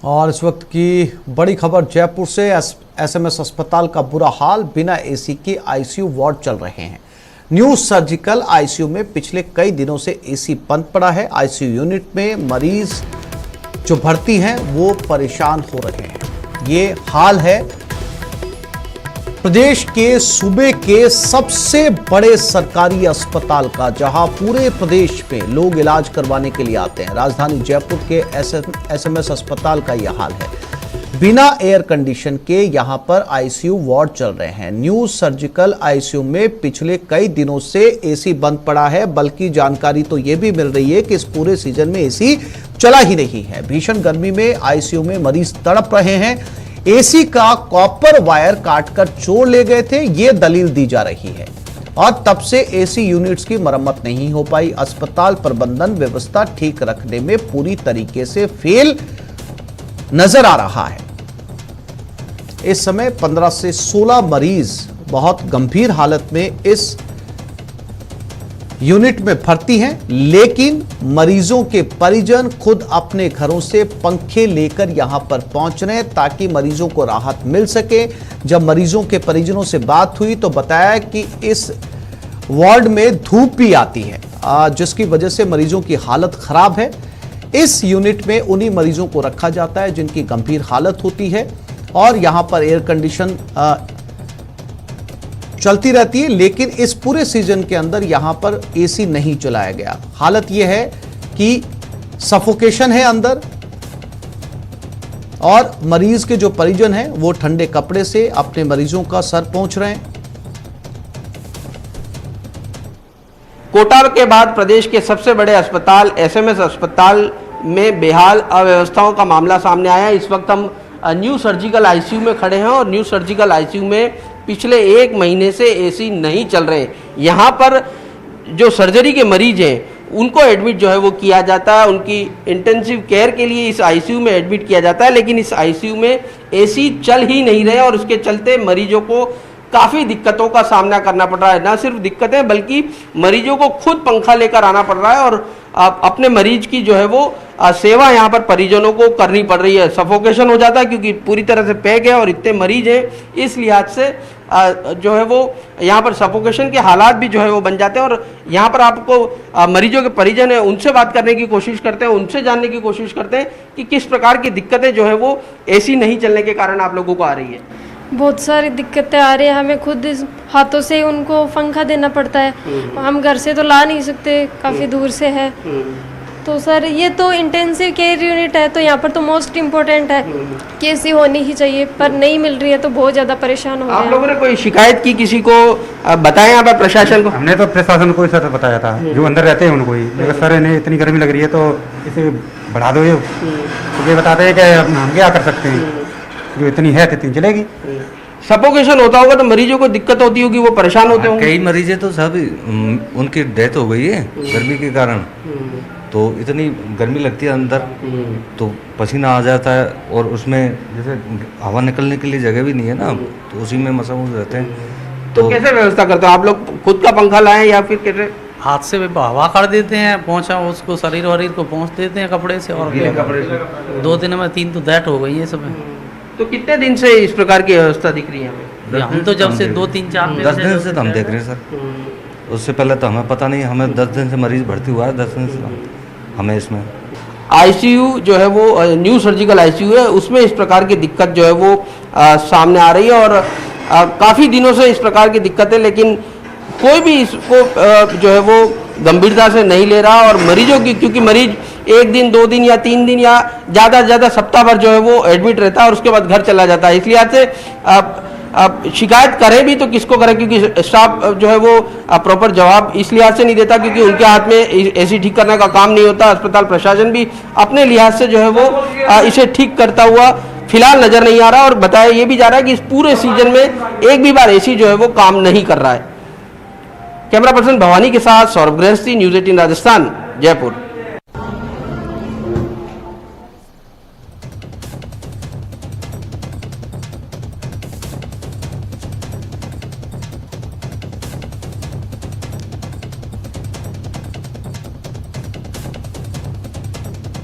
और इस वक्त की बड़ी खबर जयपुर से। एसएमएस अस्पताल का बुरा हाल, बिना एसी के आईसीयू वार्ड चल रहे हैं। न्यू सर्जिकल आईसीयू में पिछले कई दिनों से एसी बंद पड़ा है। आईसीयू यूनिट में मरीज जो भर्ती हैं वो परेशान हो रहे हैं। ये हाल है प्रदेश के सूबे के सबसे बड़े सरकारी अस्पताल का, जहां पूरे प्रदेश में लोग इलाज करवाने के लिए आते हैं। राजधानी जयपुर के एसएमएस अस्पताल का यह हाल है। बिना एयर कंडीशन के यहां पर आईसीयू वार्ड चल रहे हैं। न्यू सर्जिकल आईसीयू में पिछले कई दिनों से एसी बंद पड़ा है, बल्कि जानकारी तो यह भी मिल रही है कि इस पूरे सीजन में एसी चला ही नहीं है। भीषण गर्मी में आईसीयू में मरीज तड़प रहे हैं। एसी का कॉपर वायर काटकर चोर ले गए थे, यह दलील दी जा रही है। और तब से एसी यूनिट्स की मरम्मत नहीं हो पाई। अस्पताल प्रबंधन व्यवस्था ठीक रखने में पूरी तरीके से फेल नजर आ रहा है। इस समय 15 से 16 मरीज बहुत गंभीर हालत में इस यूनिट में भर्ती हैं, लेकिन मरीजों के परिजन खुद अपने घरों से पंखे लेकर यहां पर पहुंच रहे हैं ताकि मरीजों को राहत मिल सके। जब मरीजों के परिजनों से बात हुई तो बताया कि इस वार्ड में धूप भी आती है, जिसकी वजह से मरीजों की हालत खराब है। इस यूनिट में उन्हीं मरीजों को रखा जाता है जिनकी गंभीर हालत होती है, और यहां पर एयर कंडीशन चलती रहती है, लेकिन इस पूरे सीजन के अंदर यहां पर एसी नहीं चलाया गया। हालत यह है कि सफोकेशन है अंदर, और मरीज के जो परिजन हैं वो ठंडे कपड़े से अपने मरीजों का सर पोंछ रहे हैं। कोटा के बाद प्रदेश के सबसे बड़े अस्पताल एसएमएस अस्पताल में बेहाल अव्यवस्थाओं का मामला सामने आया। इस वक्त हम न्यू सर्जिकल आईसीयू में खड़े हैं, और न्यू सर्जिकल आईसीयू में पिछले 1 महीने से एसी नहीं चल रहे। यहाँ पर जो सर्जरी के मरीज हैं उनको एडमिट जो है वो किया जाता है, उनकी इंटेंसिव केयर के लिए इस आईसीयू में एडमिट किया जाता है, लेकिन इस आईसीयू में एसी चल ही नहीं रहे, और उसके चलते मरीजों को काफ़ी दिक्कतों का सामना करना पड़ रहा है। ना सिर्फ दिक्कतें, बल्कि मरीजों को खुद पंखा लेकर आना पड़ रहा है, और अपने मरीज की जो है वो सेवा यहाँ पर परिजनों को करनी पड़ रही है। सफोकेशन हो जाता है क्योंकि पूरी तरह से पैक है और इतने मरीज हैं, इस लिहाज से जो है वो यहाँ पर सफोकेशन के हालात भी जो है वो बन जाते हैं। और यहाँ पर आपको मरीजों के परिजन हैं उनसे बात करने की कोशिश करते हैं, उनसे जानने की कोशिश करते हैं कि किस प्रकार की दिक्कतें जो है वो एसी नहीं चलने के कारण आप लोगों को आ रही है। बहुत सारी दिक्कतें आ रही है, हमें खुद हाथों से उनको पंखा देना पड़ता है, हम घर से तो ला नहीं सकते, काफ़ी दूर से है। तो सर ये तो इंटेंसिव केयर यूनिट है, तो यहाँ पर तो मोस्ट इम्पोर्टेंट है कि एसी होनी ही चाहिए, पर नहीं मिल रही है तो बहुत ज़्यादा परेशान हो रहे हैं। आप लोगों ने कोई शिकायत की, किसी को बताया यहाँ पर प्रशासन को? हमने तो प्रशासन को सर बताया था, जो अंदर रहते हैं उनको ही, सर इन्हें इतनी गर्मी लग रही है तो इसे बढ़ा दो। ये बताते हैं कि हम क्या कर सकते हैं, जो इतनी है इतनी चलेगी। सफोकेशन होता होगा तो मरीजों को दिक्कत होती होगी, वो परेशान होते होंगे। कई मरीज तो सब उनकी डेथ हो गई है गर्मी के कारण, तो इतनी गर्मी लगती है अंदर, तो पसीना आ जाता है, और उसमें जैसे हवा निकलने के लिए जगह भी नहीं है ना, तो उसी में मसरूफ रहते हैं। तो कैसे व्यवस्था करते हो आप लोग? खुद का पंखा लाएं या फिर कैसे? हाथ से हवा कर देते हैं, पहुँचा उसको शरीर वरीर को पहुँच देते हैं कपड़े से, और 2 दिन में 3 तो डेथ हो गई है सब। तो कितने दिन से इस प्रकार की व्यवस्था दिख रही है हमें? हम तो जब से 2-3-4 10 दिन से तो हम देख रहे हैं सर। उससे पहले तो हमें पता नहीं, हमें 10 दिन से मरीज भर्ती हुआ है, 10 दिन से हमें इसमें आईसीयू जो है वो न्यू सर्जिकल आईसीयू है, उसमें इस प्रकार की दिक्कत जो है वो सामने आ रही है, और काफ़ी दिनों से इस प्रकार की दिक्कत है, लेकिन कोई भी इसको जो है वो गंभीरता से नहीं ले रहा। और मरीजों की, क्योंकि मरीज 1 दिन 2 दिन या 3 दिन या ज़्यादा से ज़्यादा सप्ताह भर जो है वो एडमिट रहता है और उसके बाद घर चला जाता है, इसलिए आज से आप शिकायत करें भी तो किसको करें, क्योंकि स्टाफ जो है वो प्रॉपर जवाब इस लिहाज से नहीं देता क्योंकि उनके हाथ में एसी ठीक करने का काम नहीं होता। अस्पताल प्रशासन भी अपने लिहाज से जो है वो इसे ठीक करता हुआ फिलहाल नजर नहीं आ रहा, और बताया ये भी जा रहा है कि इस पूरे सीजन में एक भी बार एसी जो है वो काम नहीं कर रहा है। कैमरा पर्सन भवानी के साथ सौरभ गृहस्थी, न्यूज़ 18 राजस्थान, जयपुर।